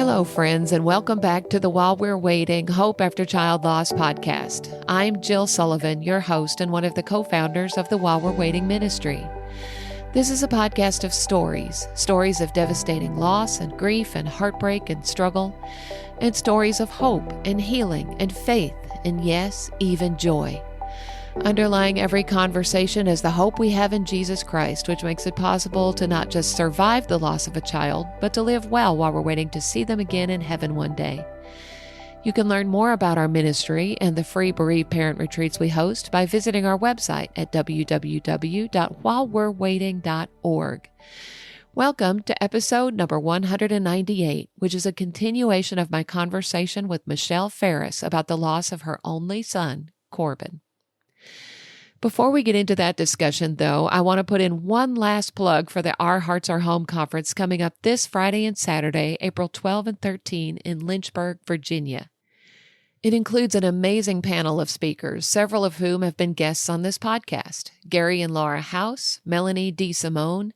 Hello, friends, and welcome back to the While We're Waiting Hope After Child Loss podcast. I'm Jill Sullivan, your host and one of the co-founders of the While We're Waiting ministry. This is a podcast of stories of devastating loss and grief and heartbreak and struggle, and stories of hope and healing and faith and, yes, even joy. Underlying every conversation is the hope we have in Jesus Christ, which makes it possible to not just survive the loss of a child, but to live well while we're waiting to see them again in heaven one day. You can learn more about our ministry and the free bereaved parent retreats we host by visiting our website at www.whilewe'rewaiting.org. Welcome to episode number 198, which is a continuation of my conversation with Michelle Ferris about the loss of her only son, Corbin. Before we get into that discussion, though, I want to put in one last plug for the Our Hearts Are Home conference coming up this Friday and Saturday, April 12 and 13 in Lynchburg, Virginia. It includes an amazing panel of speakers, several of whom have been guests on this podcast: Gary and Laura House, Melanie D. Simone,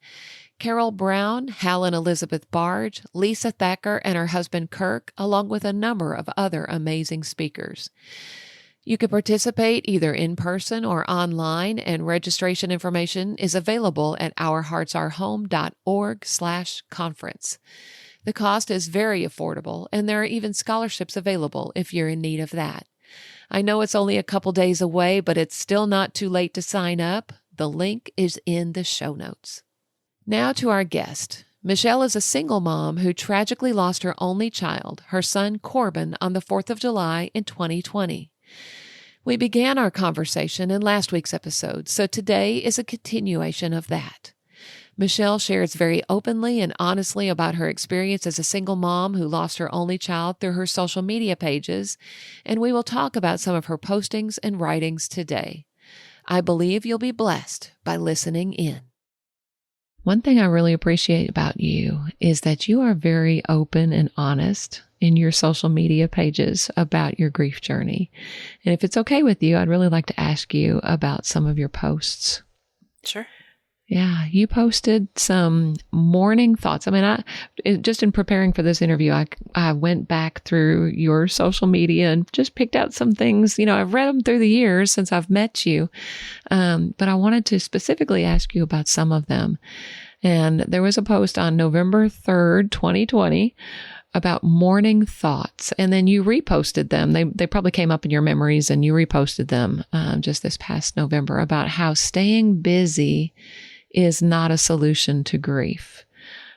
Carol Brown, Hal and Elizabeth Barge, Lisa Thacker and her husband Kirk, along with a number of other amazing speakers. You can participate either in person or online, and registration information is available at ourheartsarehome.org/conference. The cost is very affordable, and there are even scholarships available if you're in need of that. I know it's only a couple days away, but it's still not too late to sign up. The link is in the show notes. Now to our guest. Michelle is a single mom who tragically lost her only child, her son Corbin, on the 4th of July in 2020. We began our conversation in last week's episode, so today is a continuation of that. Michelle shares very openly and honestly about her experience as a single mom who lost her only child through her social media pages, and we will talk about some of her postings and writings today. I believe you'll be blessed by listening in. One thing I really appreciate about you is that you are very open and honest in your social media pages about your grief journey. And if it's okay with you, I'd really like to ask you about some of your posts. Sure. Yeah, you posted some mourning thoughts. I mean, just in preparing for this interview, I went back through your social media and just picked out some things. You know, I've read them through the years since I've met you, but I wanted to specifically ask you about some of them. And there was a post on November 3rd, 2020, about mourning thoughts. And then you reposted them. They probably came up in your memories and you reposted them just this past November about how staying busy is not a solution to grief.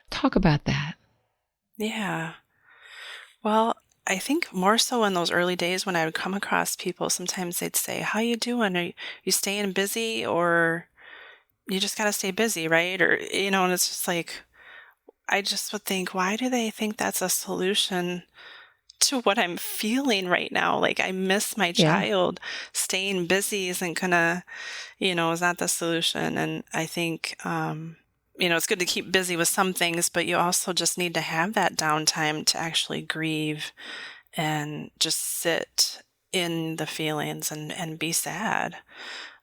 Talk about that. Yeah. Well, I think more so in those early days when I would come across people, sometimes they'd say, "How you doing? Are you staying busy, or you just got to stay busy, right?" Or, and it's just like, I just would think, why do they think that's a solution to what I'm feeling right now? Like, I miss my child. Staying busy isn't gonna, is not the solution. And I think, it's good to keep busy with some things, but you also just need to have that downtime to actually grieve and just sit in the feelings and be sad.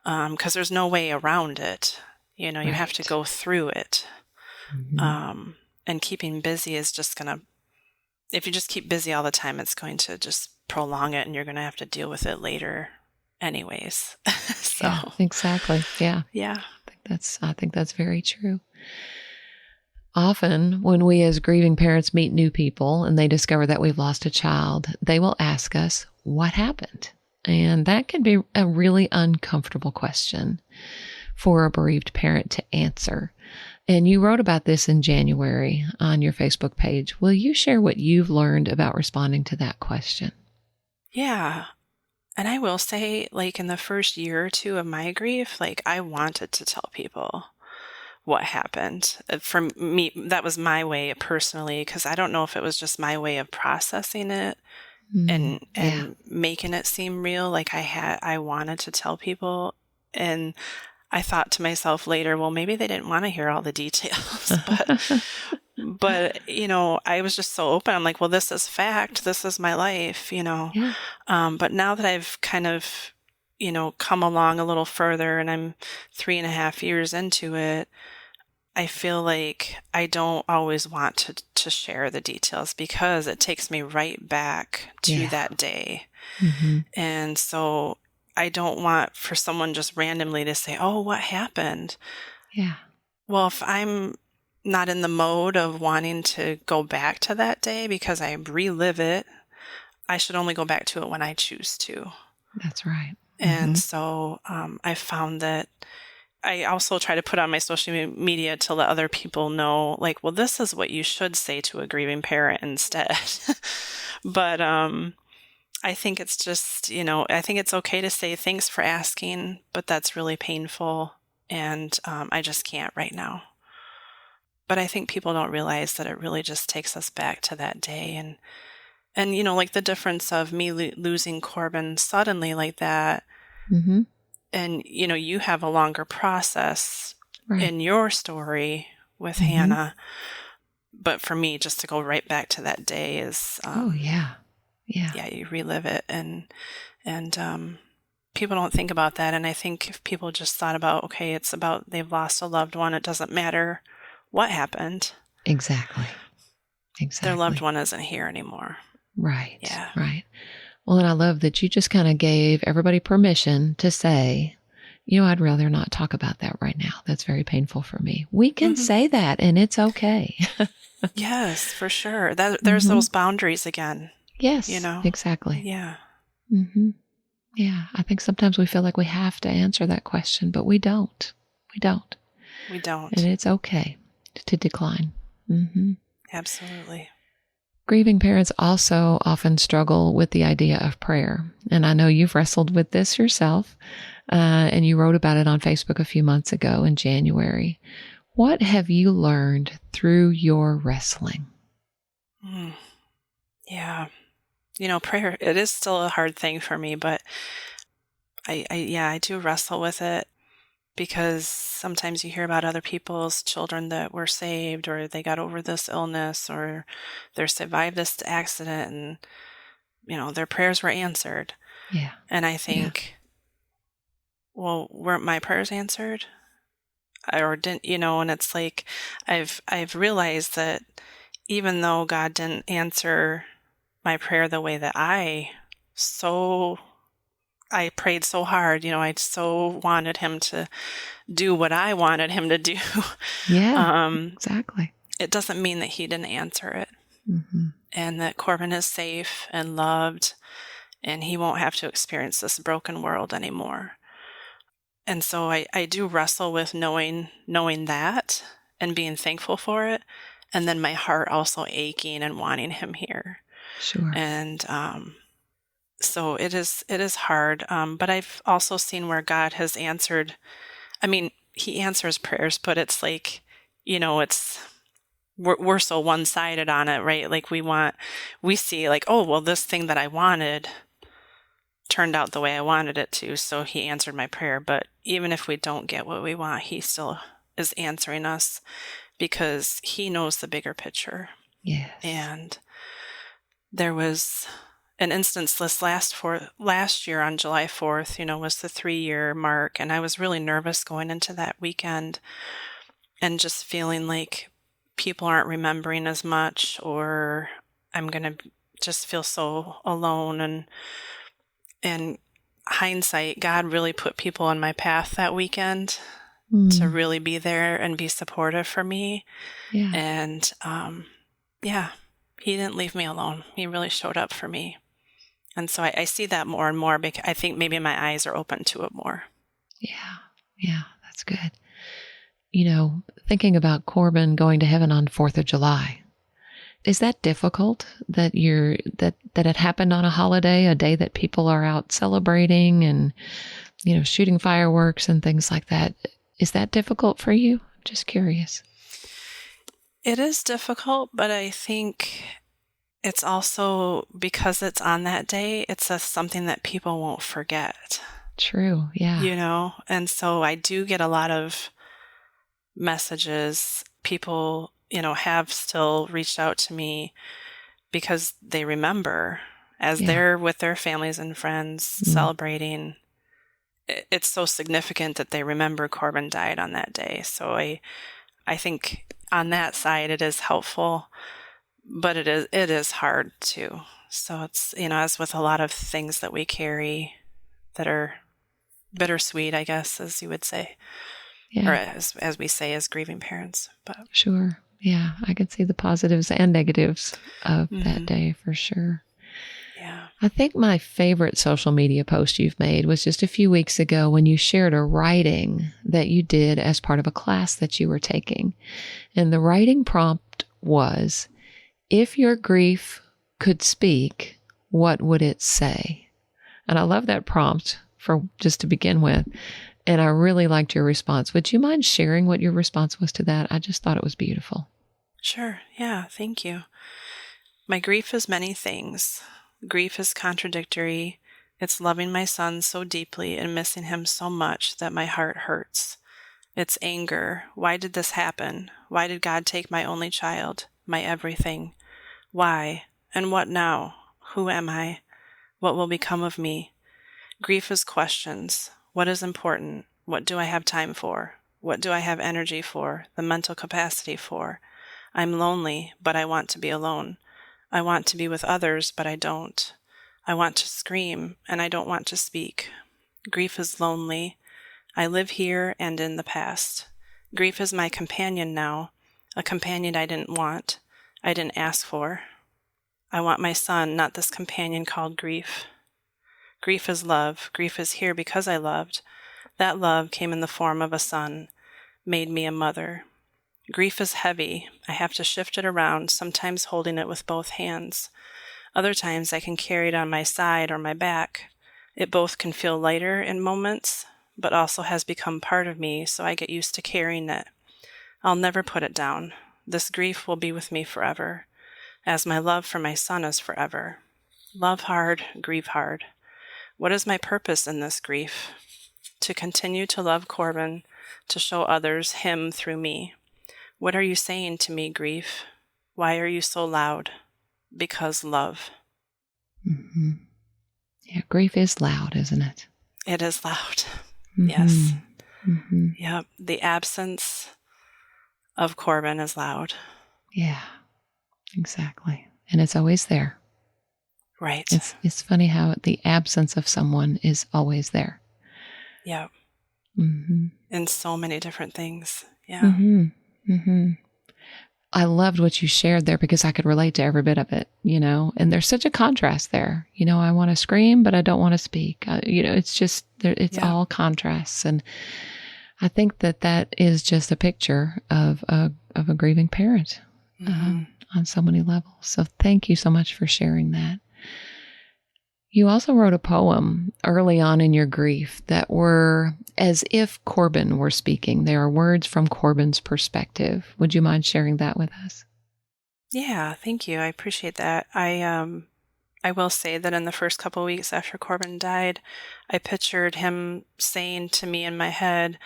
'Cause there's no way around it. You have to go through it. Mm-hmm. And keeping busy is just going to, if you just keep busy all the time, it's going to just prolong it, and you're going to have to deal with it later anyways. So yeah, exactly. Yeah. Yeah. I think that's very true. Often when we as grieving parents meet new people and they discover that we've lost a child, they will ask us, what happened? And that can be a really uncomfortable question for a bereaved parent to answer. And you wrote about this in January on your Facebook page. Will you share what you've learned about responding to that question? Yeah. And I will say, like, in the first year or two of my grief, like, I wanted to tell people what happened. For me, that was my way personally, because I don't know if it was just my way of processing it and making it seem real. Like, I wanted to tell people, and I thought to myself later, well, maybe they didn't want to hear all the details, but I was just so open. I'm like, well, this is fact. This is my life, Yeah. But now that I've kind of, come along a little further, and I'm 3.5 years into it, I feel like I don't always want to share the details because it takes me right back to Yeah. that day. Mm-hmm. And so I don't want for someone just randomly to say, oh, what happened? Yeah. Well, if I'm not in the mode of wanting to go back to that day because I relive it, I should only go back to it when I choose to. That's right. And so I found that I also try to put on my social media to let other people know, like, well, this is what you should say to a grieving parent instead. But I think it's just, I think it's okay to say thanks for asking, but that's really painful. And I just can't right now. But I think people don't realize that it really just takes us back to that day. And like the difference of me losing Corbin suddenly like that. Mm-hmm. And, you have a longer process Right. in your story with Mm-hmm. Hannah. But for me, just to go right back to that day is, Oh, yeah. Yeah. yeah, you relive it. And people don't think about that. And I think if people just thought about, okay, it's about they've lost a loved one, it doesn't matter what happened. Exactly. Their loved one isn't here anymore. Right. Yeah. Right. Well, and I love that you just kind of gave everybody permission to say, I'd rather not talk about that right now. That's very painful for me. We can say that and it's okay. Yes, for sure. There's those boundaries again. Yes, exactly. Yeah. Mm-hmm. Yeah. I think sometimes we feel like we have to answer that question, but we don't. We don't. We don't. And it's okay to decline. Mm-hmm. Absolutely. Grieving parents also often struggle with the idea of prayer. And I know you've wrestled with this yourself, and you wrote about it on Facebook a few months ago in January. What have you learned through your wrestling? Yeah. Prayer, it is still a hard thing for me, but I do wrestle with it because sometimes you hear about other people's children that were saved or they got over this illness or they survived this accident and, their prayers were answered. Yeah. And I think, well, weren't my prayers answered? Or didn't, and it's like, I've realized that even though God didn't answer my prayer the way that I prayed so hard, I so wanted him to do what I wanted him to do. Yeah, exactly. It doesn't mean that he didn't answer it. Mm-hmm. And that Corbin is safe and loved and he won't have to experience this broken world anymore. And so I do wrestle with knowing that and being thankful for it. And then my heart also aching and wanting him here. Sure. And so it is hard. But I've also seen where God has answered. I mean, he answers prayers, but it's like, we're so one-sided on it, right? Like we see like, oh, well, this thing that I wanted turned out the way I wanted it to, so he answered my prayer. But even if we don't get what we want, he still is answering us because he knows the bigger picture. Yes. And there was an instance this last year on July 4th, was the 3-year mark. And I was really nervous going into that weekend and just feeling like people aren't remembering as much, or I'm going to just feel so alone. And in hindsight, God really put people on my path that weekend to really be there and be supportive for me. Yeah. And he didn't leave me alone. He really showed up for me. And so I see that more and more because I think maybe my eyes are open to it more. Yeah, that's good. Thinking about Corbin going to heaven on 4th of July, is that difficult that that it happened on a holiday, a day that people are out celebrating and, shooting fireworks and things like that? Is that difficult for you? I'm just curious. It is difficult, but I think it's also because it's on that day, it's something that people won't forget. True. Yeah. And so I do get a lot of messages. People, have still reached out to me because they remember as they're with their families and friends celebrating. It's so significant that they remember Corbin died on that day. So I think on that side it is helpful, but it is hard too. So it's, as with a lot of things that we carry that are bittersweet, I guess, as you would say, or Yeah. as we say as grieving parents. But Sure. Yeah. I can see the positives and negatives of that mhm. day for sure. Yeah. I think my favorite social media post you've made was just a few weeks ago when you shared a writing that you did as part of a class that you were taking. And the writing prompt was, if your grief could speak, what would it say? And I love that prompt for just to begin with. And I really liked your response. Would you mind sharing what your response was to that? I just thought it was beautiful. Sure. Yeah. Thank you. My grief is many things. Grief is contradictory. It's loving my son so deeply and missing him so much that my heart hurts. It's anger. Why did this happen? Why did God take my only child, my everything? Why? And what now? Who am I? What will become of me? Grief is questions. What is important? What do I have time for? What do I have energy for, the mental capacity for? I'm lonely, but I want to be alone. I want to be with others, but I don't. I want to scream, and I don't want to speak. Grief is lonely. I live here and in the past. Grief is my companion now, a companion I didn't want, I didn't ask for. I want my son, not this companion called grief. Grief is love. Grief is here because I loved. That love came in the form of a son, made me a mother. Grief is heavy. I have to shift it around, sometimes holding it with both hands. Other times I can carry it on my side or my back. It both can feel lighter in moments, but also has become part of me, so I get used to carrying it. I'll never put it down. This grief will be with me forever, as my love for my son is forever. Love hard, grieve hard. What is my purpose in this grief? To continue to love Corbin, to show others him through me. What are you saying to me, grief? Why are you so loud? Because love. Mm-hmm. Yeah, grief is loud, isn't it? It is loud. Mm-hmm. Yes. Mm-hmm. Yep. The absence of Corbin is loud. Yeah, exactly. And it's always there. Right. It's funny how the absence of someone is always there. Yep. Mm-hmm. In so many different things. Yeah. Mm-hmm. Mm-hmm. I loved what you shared there because I could relate to every bit of it, and there's such a contrast there. I want to scream, but I don't want to speak. It's just, it's all contrasts. And I think that is just a picture of a grieving parent on so many levels. So thank you so much for sharing that. You also wrote a poem early on in your grief that were as if Corbin were speaking. They are words from Corbin's perspective. Would you mind sharing that with us? Yeah, thank you. I appreciate that. I will say that in the first couple of weeks after Corbin died, I pictured him saying to me in my head,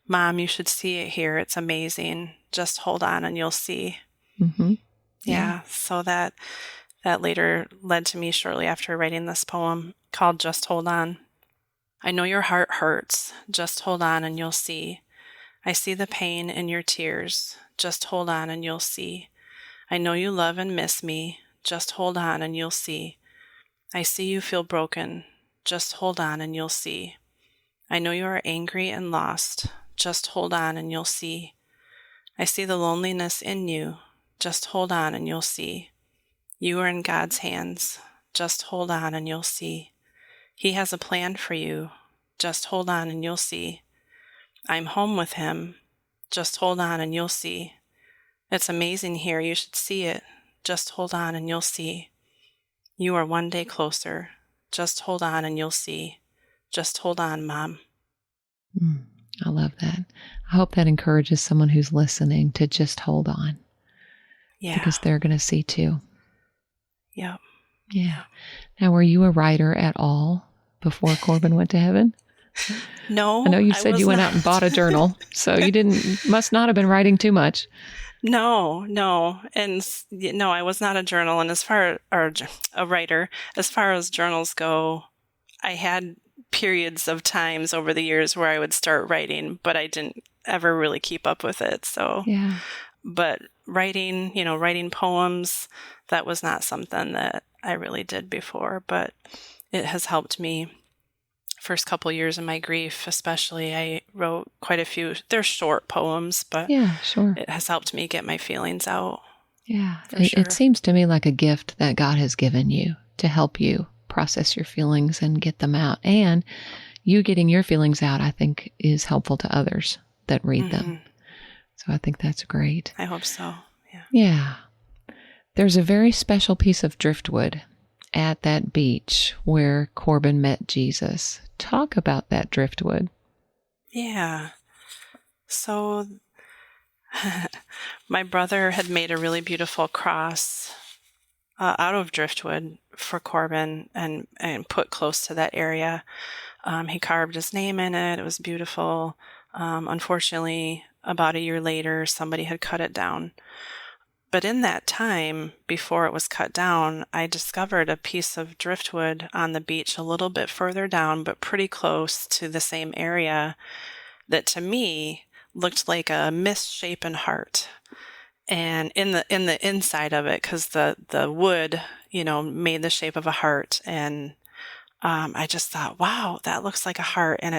"Mom, you should see it here. It's amazing. Just hold on and you'll see." Mm-hmm. Yeah. So that later led to me shortly after writing this poem called Just Hold On. I know your heart hurts. Just hold on and you'll see. I see the pain in your tears. Just hold on and you'll see. I know you love and miss me. Just hold on and you'll see. I see you feel broken. Just hold on and you'll see. I know you are angry and lost. Just hold on and you'll see. I see the loneliness in you. Just hold on and you'll see. You are in God's hands. Just hold on and you'll see. He has a plan for you. Just hold on and you'll see. I'm home with him. Just hold on and you'll see. It's amazing here. You should see it. Just hold on and you'll see. You are one day closer. Just hold on and you'll see. Just hold on, Mom. I love that. I hope that encourages someone who's listening to just hold on. Yeah. Because they're going to see too. Yep. Yeah. Now, were you a writer at all before Corbin went to heaven? No. I know you said you went out and bought a journal, so you must not have been writing too much. No. And no, I was not a journal. And a writer, as far as journals go, I had periods of times over the years where I would start writing, but I didn't ever really keep up with it. So, Yeah. but writing poems, that was not something that I really did before, but it has helped me. First couple years of my grief, especially, I wrote quite a few. They're short poems, but Yeah, sure. it has helped me get my feelings out. Yeah. For It sure. seems to me like a gift that God has given you to help you process your feelings and get them out. And you getting your feelings out, I think, is helpful to others that read them. So I think that's great. I hope so. Yeah. Yeah. There's a very special piece of driftwood at that beach where Corbin met Jesus. Talk about that driftwood. Yeah. So my brother had made a really beautiful cross out of driftwood for Corbin and put close to that area. He carved his name in it. It was beautiful. Unfortunately, about a year later, somebody had cut it down. But in that time, before it was cut down, I discovered a piece of driftwood on the beach a little bit further down, but pretty close to the same area, that to me looked like a misshapen heart. And in the inside of it, because the wood, made the shape of a heart. And I just thought, wow, that looks like a heart. And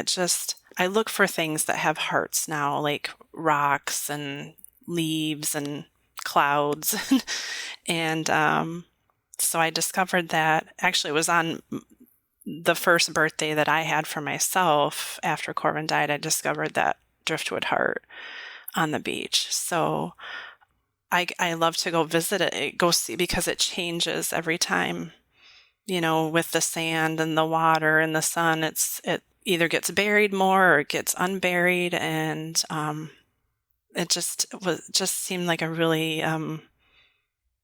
I look for things that have hearts now, like rocks and leaves and clouds. And so I discovered that. Actually, it was on the first birthday that I had for myself after Corbin died. I discovered that driftwood heart on the beach. So I love to go visit it, go see, because it changes every time, with the sand and the water and the sun. It either gets buried more or it gets unburied. And it just seemed like a really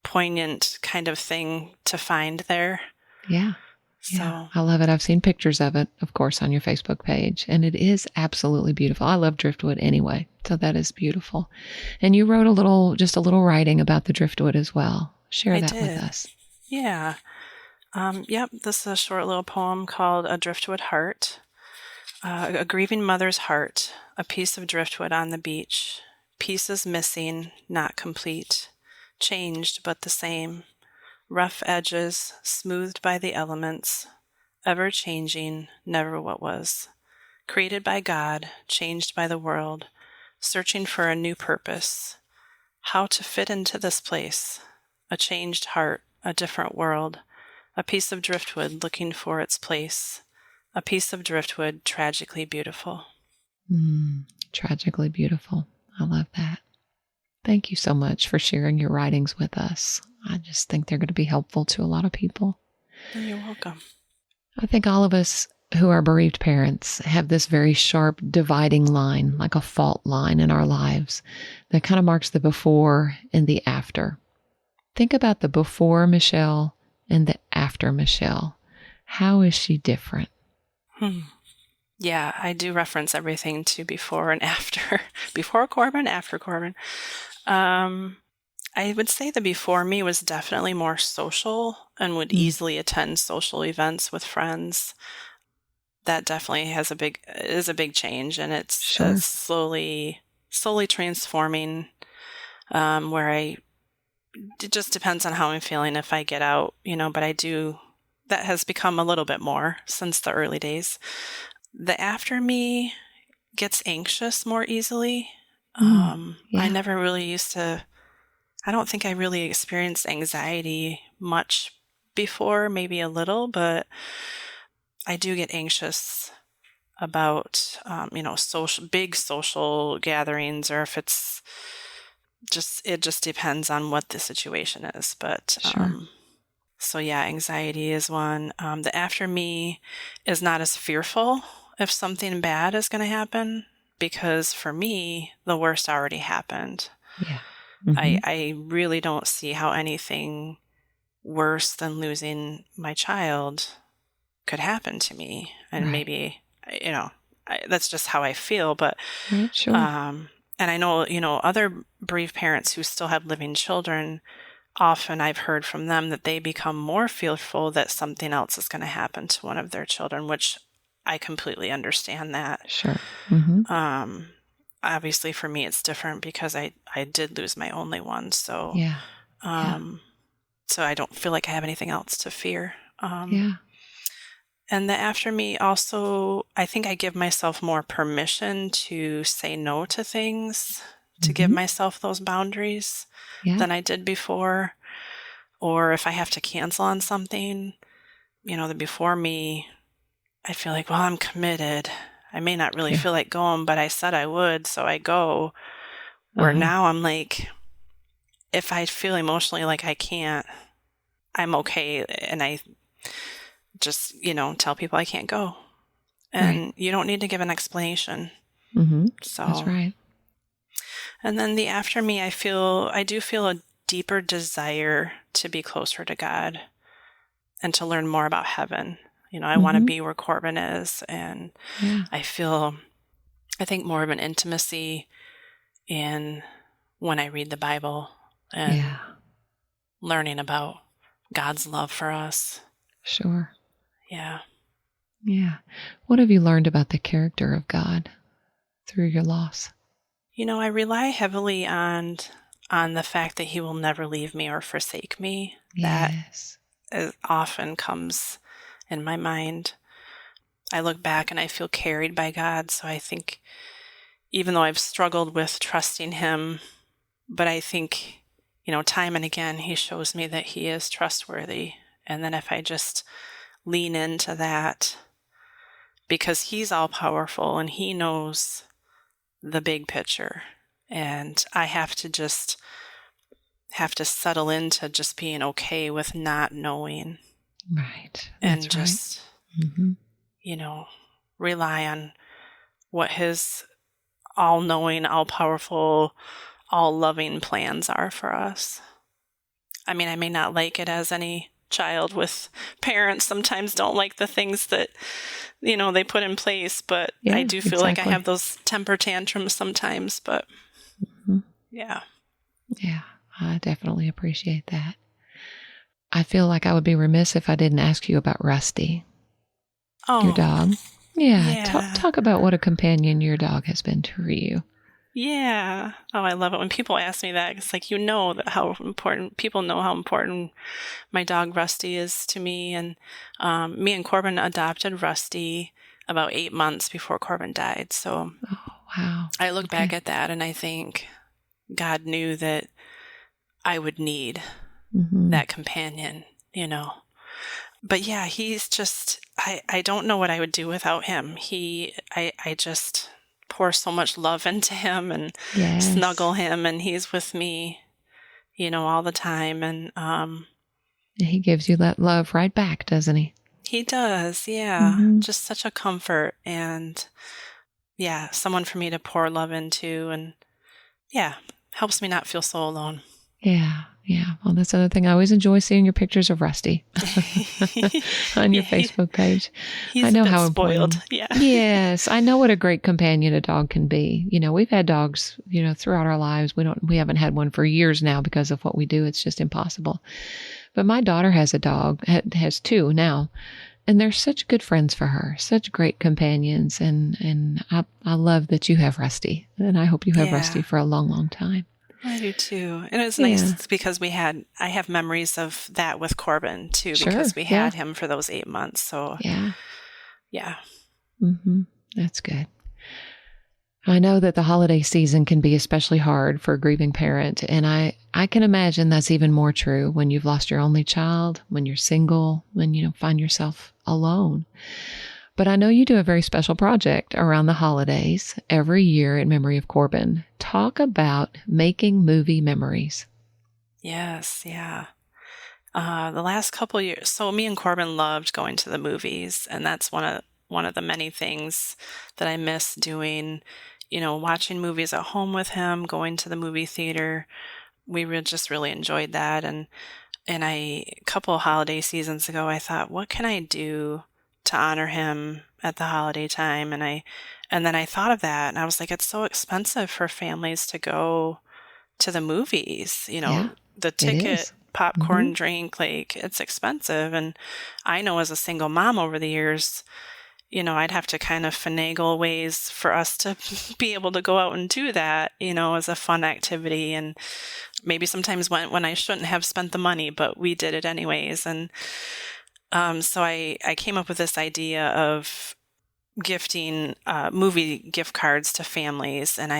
poignant kind of thing to find there. Yeah. So yeah. I love it. I've seen pictures of it, of course, on your Facebook page, and it is absolutely beautiful. I love driftwood anyway, so that is beautiful. And you wrote just a little writing about the driftwood as well. Share that with us. Yeah. Yep. This is a short little poem called A Driftwood Heart. A grieving mother's heart, a piece of driftwood on the beach. Pieces missing, not complete. Changed, but the same. Rough edges, smoothed by the elements. Ever changing, never what was. Created by God, changed by the world. Searching for a new purpose. How to fit into this place. A changed heart, a different world. A piece of driftwood looking for its place. A piece of driftwood tragically beautiful. Tragically beautiful. I love that. Thank you so much for sharing your writings with us. I just think they're going to be helpful to a lot of people. You're welcome. I think all of us who are bereaved parents have this very sharp dividing line, like a fault line in our lives that kind of marks the before and the after. Think about the before Michelle and the after Michelle. How is she different? Yeah, I do reference everything to before and after. Before Corbin, after Corbin. I would say the before me was definitely more social and would easily attend social events with friends. That definitely is a big change, and it's slowly transforming. Where it just depends on how I'm feeling if I get out, but that has become a little bit more since the early days. The after me gets anxious more easily. I never really I don't think I really experienced anxiety much before, maybe a little, but I do get anxious about, big social gatherings, or if it just depends on what the situation is. But, so yeah, anxiety is one. The after me is not as fearful if something bad is going to happen, because for me, the worst already happened. Yeah. I really don't see how anything worse than losing my child could happen to me. And maybe, that's just how I feel. But, and I know, other bereaved parents who still have living children, often I've heard from them that they become more fearful that something else is going to happen to one of their children, which I completely understand that. obviously for me it's different because I did lose my only one. So, Yeah. Yeah. so I don't feel like I have anything else to fear. Yeah. And the after me also, I think I give myself more permission to say no to things, to give Mm-hmm. myself those boundaries Yeah. than I did before. Or if I have to cancel on something, the before me, I feel like, well, I'm committed. I may not really Yeah. feel like going, but I said I would, so I go. Where Uh-huh. now I'm like, if I feel emotionally like I can't, I'm okay. And I just, tell people I can't go. Right. And you don't need to give an explanation. Mm-hmm. That's So, right. and then the after me, I do feel a deeper desire to be closer to God and to learn more about heaven. I want to Mm-hmm. be where Corbin is. And Yeah. I think more of an intimacy in when I read the Bible and Yeah. learning about God's love for us. Sure. Yeah. Yeah. What have you learned about the character of God through your loss? I rely heavily on the fact that he will never leave me or forsake me. That Yes. often comes in my mind. I look back and I feel carried by God. So I think even though I've struggled with trusting him, but I think, time and again, he shows me that he is trustworthy. And then if I just lean into that, because he's all powerful and he knows the big picture. And I have to settle into just being okay with not knowing. Right. And That's right. just, Mm-hmm. rely on what his all knowing, all powerful, all loving plans are for us. I mean, I may not like it as any child with parents sometimes don't like the things that, they put in place, but Yeah, I do feel like I exactly. have those temper tantrums sometimes, but Mhm. yeah. Yeah, I definitely appreciate that. I feel like I would be remiss if I didn't ask you about Rusty, your Oh, dog. Yeah, yeah. talk about what a companion your dog has been to you. Yeah. Oh, I love it when people ask me that. It's like, that how important people know how important my dog Rusty is to me. And me and Corbin adopted Rusty about 8 months before Corbin died. So Oh, wow. I look Okay. back at that and I think God knew that I would need Mm-hmm. that companion, But yeah, he's just, I don't know what I would do without him. I just pour so much love into him and Yes. snuggle him, and he's with me, all the time. And He gives you that love right back, doesn't he? he does, yeah. Mm-hmm. Just such a comfort and, yeah, someone for me to pour love into, and yeah, helps me not feel so alone. Yeah, yeah. Well, that's the other thing. I always enjoy seeing your pictures of Rusty on your Facebook page. He's I know a bit how spoiled. important. Yeah. Yes, I know what a great companion a dog can be. We've had dogs, throughout our lives. We haven't had one for years now because of what we do. It's just impossible. But my daughter has a dog, has two now, and they're such good friends for her, such great companions. And I love that you have Rusty, and I hope you have Rusty for a long, long time. I do too. And it was nice because I have memories of that with Corbin too, because we had him for those 8 months. So yeah. Mm-hmm. That's good. I know that the holiday season can be especially hard for a grieving parent. And I can imagine that's even more true when you've lost your only child, when you're single, when you find yourself alone. But I know you do a very special project around the holidays every year in memory of Corbin. Talk about making movie memories. Yes, yeah. The last couple years, so me and Corbin loved going to the movies, and that's one of the many things that I miss doing. Watching movies at home with him, going to the movie theater. We just really enjoyed that, and a couple of holiday seasons ago, I thought, what can I do to honor him at the holiday time? And then I thought of that, and I was like, it's so expensive for families to go to the movies. The ticket, popcorn, Mm-hmm. drink, like it's expensive. And I know as a single mom over the years, I'd have to kind of finagle ways for us to be able to go out and do that, as a fun activity. And maybe sometimes when I shouldn't have spent the money, but we did it anyways. And so I came up with this idea of gifting movie gift cards to families, and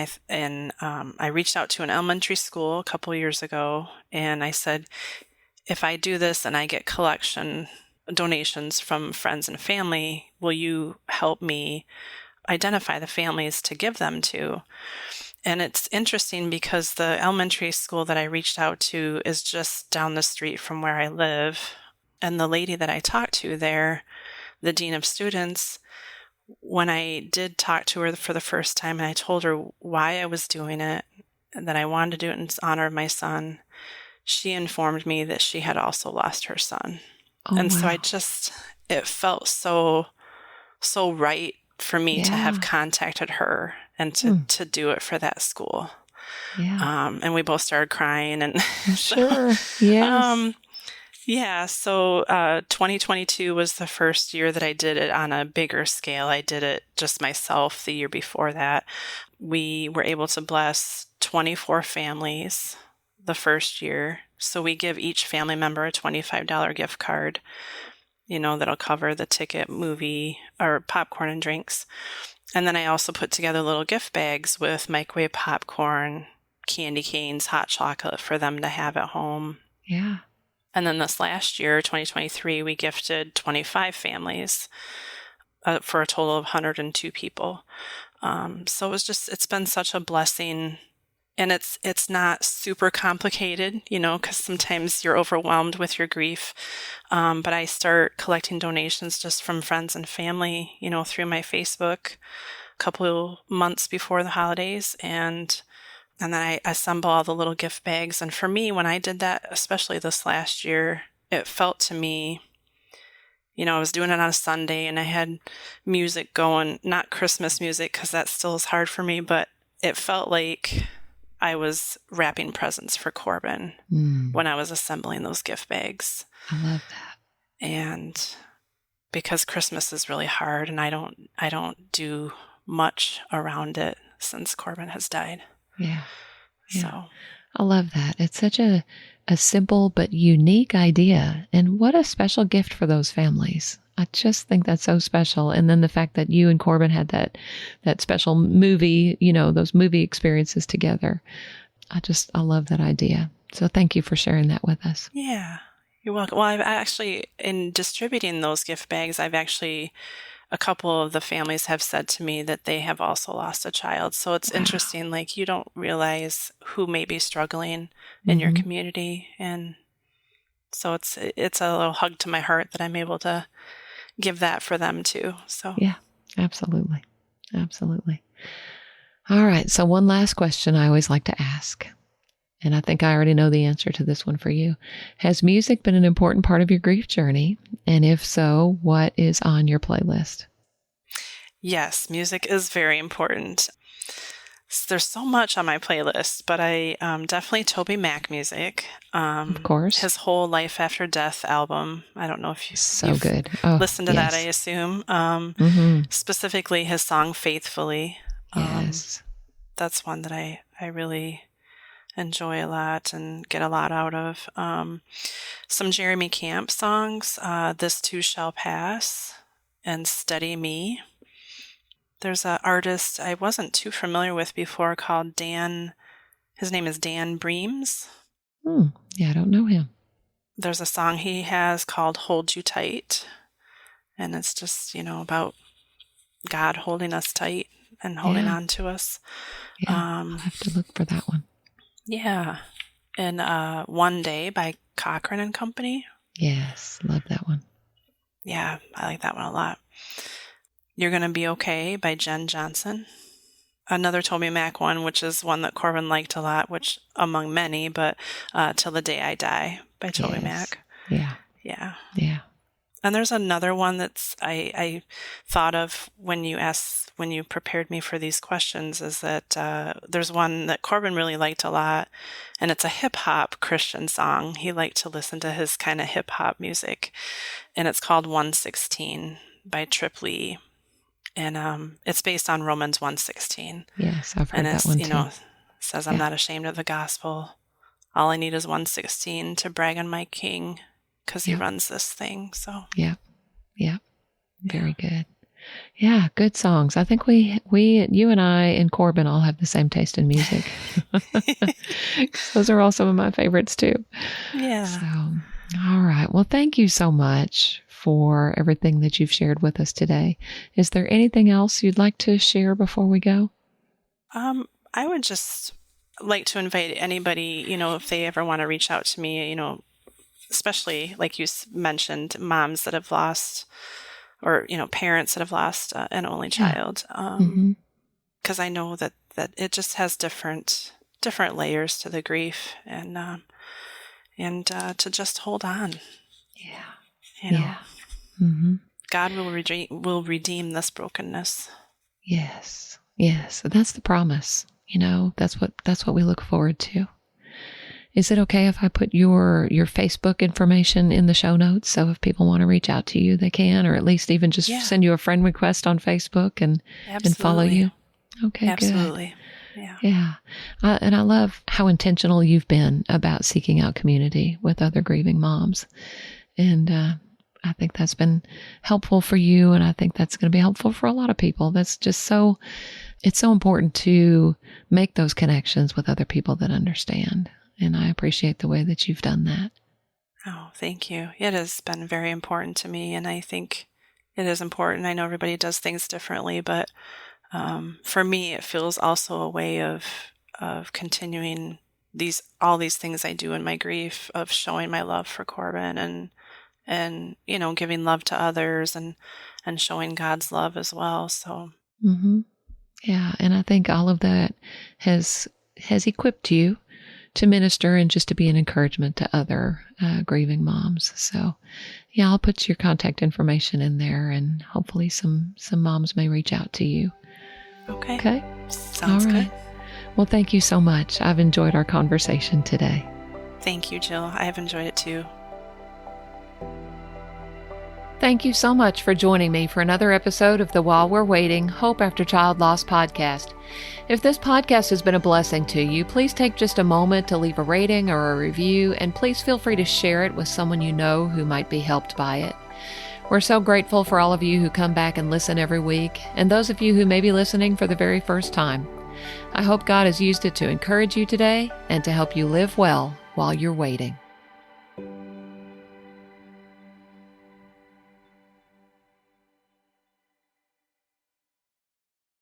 I reached out to an elementary school a couple years ago, and I said, if I do this and I get collection donations from friends and family, will you help me identify the families to give them to? And it's interesting because the elementary school that I reached out to is just down the street from where I live. And the lady that I talked to there, the dean of students, when I did talk to her for the first time and I told her why I was doing it and that I wanted to do it in honor of my son, she informed me that she had also lost her son. Oh, and wow. So it felt so right for me to have contacted her and to do it for that school. Yeah. And we both started crying, and Sure. Yes. yeah. So 2022 was the first year that I did it on a bigger scale. I did it just myself. The year before that, we were able to bless 24 families the first year. So we give each family member a $25 gift card, that'll cover the ticket, movie, or popcorn and drinks. And then I also put together little gift bags with microwave popcorn, candy canes, hot chocolate for them to have at home. Yeah. And then this last year, 2023, we gifted 25 families for a total of 102 people. So it's been such a blessing. And it's not super complicated, because sometimes you're overwhelmed with your grief. But I start collecting donations just from friends and family, through my Facebook a couple months before the holidays. And then I assemble all the little gift bags. And for me, when I did that, especially this last year, it felt to me, I was doing it on a Sunday and I had music going, not Christmas music, because that still is hard for me, but it felt like I was wrapping presents for Corbin when I was assembling those gift bags. I love that. And because Christmas is really hard and I don't do much around it since Corbin has died. Yeah. So I love that. It's such a simple but unique idea. And what a special gift for those families. I just think that's so special. And then the fact that you and Corbin had that special movie, those movie experiences together. I love that idea. So thank you for sharing that with us. Yeah, you're welcome. Well, I've actually, in distributing those gift bags, a couple of the families have said to me that they have also lost a child. So it's interesting, like you don't realize who may be struggling in your community. And so it's a little hug to my heart that I'm able to give that for them too. So yeah, absolutely. Absolutely. All right. So one last question I always like to ask, and I think I already know the answer to this one for you. Has music been an important part of your grief journey? And if so, what is on your playlist? Yes, music is very important. There's so much on my playlist, but I definitely Toby Mac music. Of course. His whole Life After Death album. I don't know if you've good. listened to that, I assume. Specifically his song Faithfully. Yes. That's one that I really enjoy a lot and get a lot out of. Some Jeremy Camp songs, This Too Shall Pass and Steady Me. There's an artist I wasn't too familiar with before called Dan. His name is Dan Breams. Yeah, I don't know him. There's a song he has called Hold You Tight. And it's just, about God holding us tight and holding on to us. Yeah, I'll have to look for that one. Yeah. And One Day by Cochran and Company. Yes, love that one. Yeah, I like that one a lot. You're Gonna Be Okay by Jen Johnson. Another Toby Mac one, which is one that Corbin liked a lot, which among many, but Till the Day I Die by Toby Mac. Yeah. Yeah. Yeah. And there's another one that's I thought of when you prepared me for these questions, is that there's one that Corbin really liked a lot, and it's a hip-hop Christian song. He liked to listen to his kind of hip-hop music, and it's called 116 by Trip Lee. And it's based on Romans 1:16. Yes, I've heard And that it's, one too. says, I'm Yeah. not ashamed of the gospel. All I need is 1:16 to brag on my King because he Yeah. runs this thing. So, Yeah. Very good. Yeah, good songs. I think you and I and Corbin all have the same taste in music. Those are all some of my favorites too. yeah. So, all right. Well, thank you so much for everything that you've shared with us today. Is there anything else you'd like to share before we go? I would just like to invite anybody, if they ever want to reach out to me, especially like you mentioned, moms that have lost, or parents that have lost an only child, because I know that it just has different layers to the grief, and to just hold on. Yeah. God will redeem this brokenness. Yes. That's the promise. That's what we look forward to. Is it okay if I put your Facebook information in the show notes? So if people want to reach out to you, they can, or at least even just send you a friend request on Facebook and follow you. Okay, absolutely. Good. Yeah. And I love how intentional you've been about seeking out community with other grieving moms. And I think that's been helpful for you. And I think that's going to be helpful for a lot of people. That's just it's so important to make those connections with other people that understand. And I appreciate the way that you've done that. Oh, thank you. It has been very important to me. And I think it is important. I know everybody does things differently, but for me, it feels also a way of continuing all these things I do in my grief, of showing my love for Corbin and giving love to others and showing God's love as well. So, yeah, and I think all of that has equipped you to minister and just to be an encouragement to other grieving moms. So, yeah, I'll put your contact information in there, and hopefully some moms may reach out to you. Okay. Sounds all right. good. Well, thank you so much. I've enjoyed our conversation today. Thank you, Jill. I have enjoyed it too. Thank you so much for joining me for another episode of the While We're Waiting Hope After Child Loss podcast. If this podcast has been a blessing to you, please take just a moment to leave a rating or a review, and please feel free to share it with someone you know who might be helped by it. We're so grateful for all of you who come back and listen every week, and those of you who may be listening for the very first time. I hope God has used it to encourage you today and to help you live well while you're waiting.